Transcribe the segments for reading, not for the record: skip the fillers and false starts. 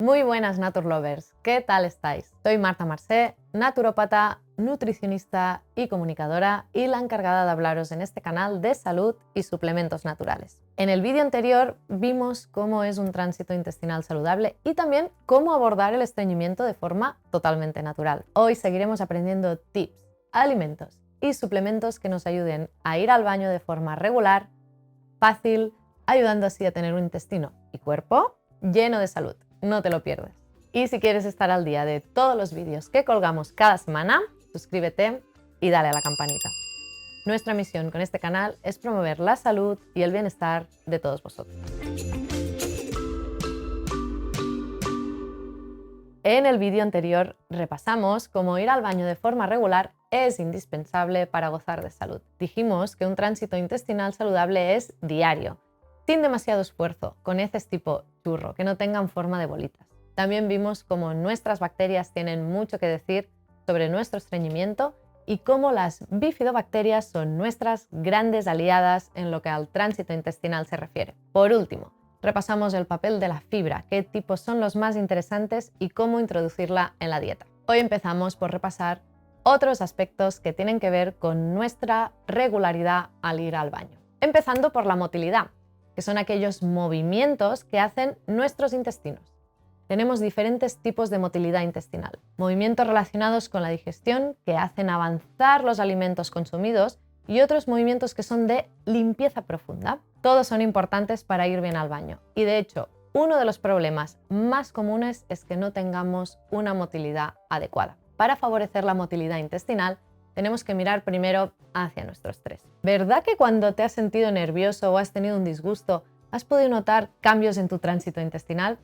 Muy buenas Naturlovers, ¿qué tal estáis? Soy Marta Marsé, naturópata, nutricionista y comunicadora y la encargada de hablaros en este canal de salud y suplementos naturales. En el vídeo anterior vimos cómo es un tránsito intestinal saludable y también cómo abordar el estreñimiento de forma totalmente natural. Hoy seguiremos aprendiendo tips, alimentos y suplementos que nos ayuden a ir al baño de forma regular, fácil, ayudando así a tener un intestino y cuerpo lleno de salud. No te lo pierdas. Y si quieres estar al día de todos los vídeos que colgamos cada semana, suscríbete y dale a la campanita. Nuestra misión con este canal es promover la salud y el bienestar de todos vosotros. En el vídeo anterior repasamos cómo ir al baño de forma regular es indispensable para gozar de salud. Dijimos que un tránsito intestinal saludable es diario, sin demasiado esfuerzo, con heces tipo churro, que no tengan forma de bolitas. También vimos cómo nuestras bacterias tienen mucho que decir sobre nuestro estreñimiento y cómo las bifidobacterias son nuestras grandes aliadas en lo que al tránsito intestinal se refiere. Por último, repasamos el papel de la fibra, qué tipos son los más interesantes y cómo introducirla en la dieta. Hoy empezamos por repasar otros aspectos que tienen que ver con nuestra regularidad al ir al baño. Empezando por la motilidad, que son aquellos movimientos que hacen nuestros intestinos. Tenemos diferentes tipos de motilidad intestinal. Movimientos relacionados con la digestión que hacen avanzar los alimentos consumidos y otros movimientos que son de limpieza profunda. Todos son importantes para ir bien al baño. Y de hecho, uno de los problemas más comunes es que no tengamos una motilidad adecuada. Para favorecer la motilidad intestinal, tenemos que mirar primero hacia nuestro estrés. ¿Verdad que cuando te has sentido nervioso o has tenido un disgusto, has podido notar cambios en tu tránsito intestinal?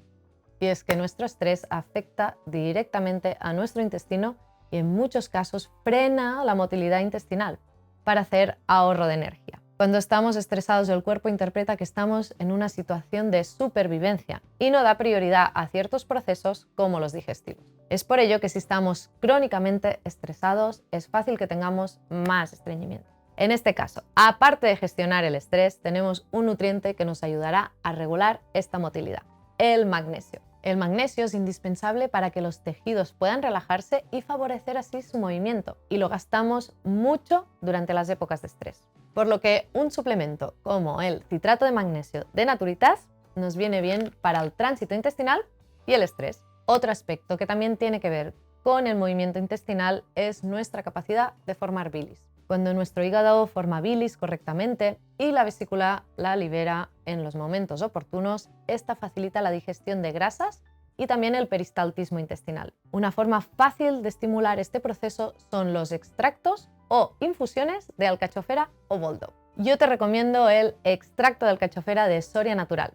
Y es que nuestro estrés afecta directamente a nuestro intestino y en muchos casos frena la motilidad intestinal para hacer ahorro de energía. Cuando estamos estresados, el cuerpo interpreta que estamos en una situación de supervivencia y no da prioridad a ciertos procesos como los digestivos. Es por ello que si estamos crónicamente estresados, es fácil que tengamos más estreñimiento. En este caso, aparte de gestionar el estrés, tenemos un nutriente que nos ayudará a regular esta motilidad: el magnesio. El magnesio es indispensable para que los tejidos puedan relajarse y favorecer así su movimiento, y lo gastamos mucho durante las épocas de estrés. Por lo que un suplemento como el citrato de magnesio de Naturitas nos viene bien para el tránsito intestinal y el estrés. Otro aspecto que también tiene que ver con el movimiento intestinal es nuestra capacidad de formar bilis. Cuando nuestro hígado forma bilis correctamente y la vesícula la libera en los momentos oportunos, esta facilita la digestión de grasas y también el peristaltismo intestinal. Una forma fácil de estimular este proceso son los extractos o infusiones de alcachofera o boldo. Yo te recomiendo el extracto de alcachofera de Soria Natural,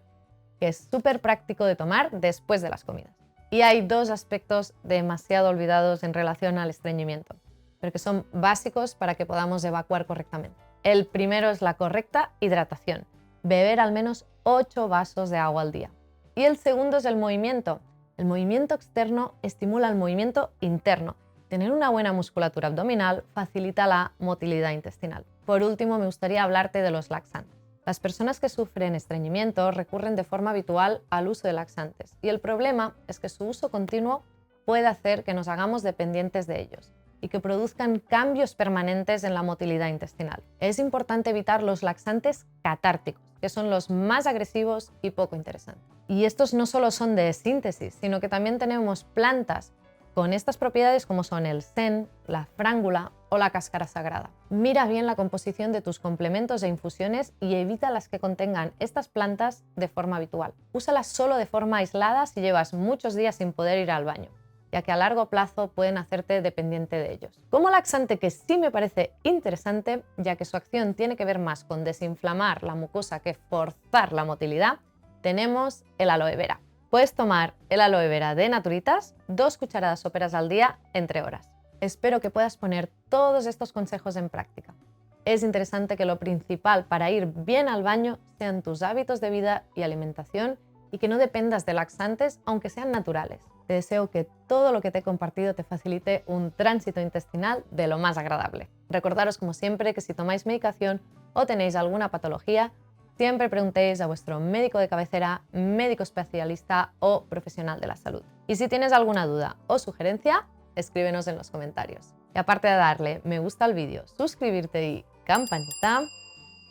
que es súper práctico de tomar después de las comidas. Y hay dos aspectos demasiado olvidados en relación al estreñimiento, pero que son básicos para que podamos evacuar correctamente. El primero es la correcta hidratación, beber al menos 8 vasos de agua al día. Y el segundo es el movimiento. El movimiento externo estimula el movimiento interno. Tener una buena musculatura abdominal facilita la motilidad intestinal. Por último, me gustaría hablarte de los laxantes. Las personas que sufren estreñimiento recurren de forma habitual al uso de laxantes, y el problema es que su uso continuo puede hacer que nos hagamos dependientes de ellos y que produzcan cambios permanentes en la motilidad intestinal. Es importante evitar los laxantes catárticos, que son los más agresivos y poco interesantes. Y estos no solo son de síntesis, sino que también tenemos plantas con estas propiedades como son el sen, la frángula o la cáscara sagrada. Mira bien la composición de tus complementos e infusiones y evita las que contengan estas plantas de forma habitual. Úsalas solo de forma aislada si llevas muchos días sin poder ir al baño, ya que a largo plazo pueden hacerte dependiente de ellos. Como laxante que sí me parece interesante, ya que su acción tiene que ver más con desinflamar la mucosa que forzar la motilidad, tenemos el aloe vera. Puedes tomar el aloe vera de Naturitas 2 cucharadas soperas al día en 3 horas. Espero que puedas poner todos estos consejos en práctica. Es interesante que lo principal para ir bien al baño sean tus hábitos de vida y alimentación y que no dependas de laxantes aunque sean naturales. Te deseo que todo lo que te he compartido te facilite un tránsito intestinal de lo más agradable. Recordaros como siempre que si tomáis medicación o tenéis alguna patología, Siempre preguntéis a vuestro médico de cabecera, médico especialista o profesional de la salud. Y si tienes alguna duda o sugerencia, escríbenos en los comentarios. Y aparte de darle me gusta al vídeo, suscribirte y campanita,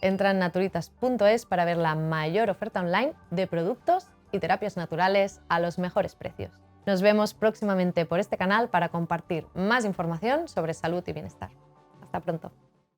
entra en naturitas.es para ver la mayor oferta online de productos y terapias naturales a los mejores precios. Nos vemos próximamente por este canal para compartir más información sobre salud y bienestar. Hasta pronto.